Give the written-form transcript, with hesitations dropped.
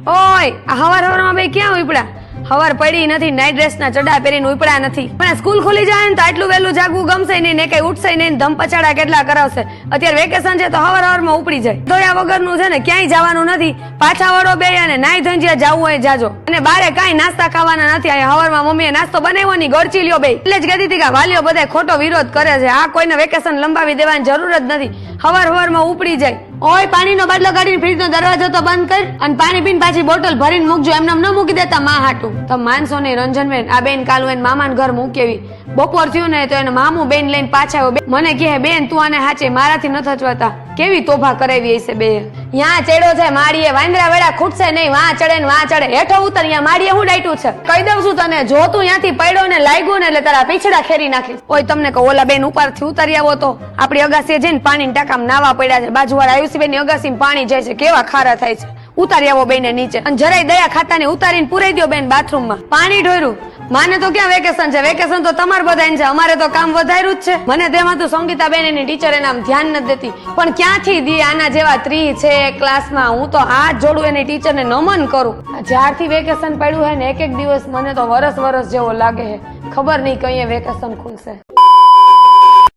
ઓય આ હવારમાં બે ક્યાં ઉપડ્યા? હવાર પડી નથી, નાઈટ ડ્રેસ ના ચડા પહેરીને ઉપડ્યા નથી. પણ સ્કૂલ ખુલી જાય ને તો આટલું વહેલું જાગવું ગમશે નહીં ને કઈ ઉઠશે નહીં, ધમ પછાડા કેટલા કરાવશે. અત્યારે વેકેશન છે તો હવારમાં ઉપડી જાય. દોયા વગરનું છે ને ક્યાંય જવાનું નથી. પાછા વડો બે અને નાઈ ધોઈને જ્યાં જાવું હોય જાજો. અને બારે કાંઈ નાસ્તા ખાવાના નથી. અહીંયા હવારમાં મમ્મીએ નાસ્તો બનાવ્યો ની ગળચી લ્યો બે. એટલે જ કહેતી હતી કે વાલીઓ બધા ખોટો વિરોધ કરે છે. આ કોઈને વેકેશન લંબાવી દેવાની જરૂર જ નથી. હવારમાં ઉપડી જાય. ઓય પાણીનો બાટલો કાઢીને ફ્રીજનો દરવાજો તો બંધ કર અને પાણી પીને પાછી બોટલ ભરીને મૂકજો. એમને ન મૂકી દેતા માં હાટું. તમે માનશો નહીં રંજનબેન, આ બેન કાલું એને મામાને ઘર મૂકેવી. બપોર થયું ને તો એને મામું બેન લઈને પાછા આવ્યો. મને કહે બેન તું આને હાચે મારાથી ન થચવાતા. કેવી તોભા કરાવી હશે બે. યાં ચડ્યો છે માળીએ, વાંદરા વેડા ખૂટશે નહીં. વાં ચડે ને વાં ચડે, હેઠો ઉતર. યાં માળીએ હું ડાયટું છે કહી દઉં છું તને. જો તું ત્યાંથી પડ્યો ને લાગ્યું ને એટલે તારા પીછડા ખેરી નાખીશ. ઓય તમને કહો ઓલા બેન ઉપરથી ઉતરી આવો તો આપડી અગાસીએ જઈને પાણી ટાંકામાં નાવા પડ્યા છે. બાજુવાળા આયુષીબેન ની અગાસીમાં પાણી જાય છે, કેવા ખારા થાય છે. ઉતારી આવો બેન નીચે અને જરાય દયા ખાતા ને ઉતારીને પુરાઈ દો બેન બાથરૂમમાં. પાણી ઢોર્યું. માને તો ક્યાં વેકેશન છે? વેકેશન તો તમારે બધાને છે, અમારે તો કામ વધાર્યું જ છે. મને તેમાં તો સંગીતા બેન એની ટીચર એના ધ્યાન નથી દેતી. પણ ક્યાંથી દી આના જેવા 3 છે ક્લાસમાં. હું તો હાથ જોડું એની ટીચરને નમન કરું. જ્યારથી વેકેશન પડ્યું હે ને એક દિવસ મને તો વરસ જેવો લાગે છે. ખબર નહીં કઈ વેકેશન ખુલશે.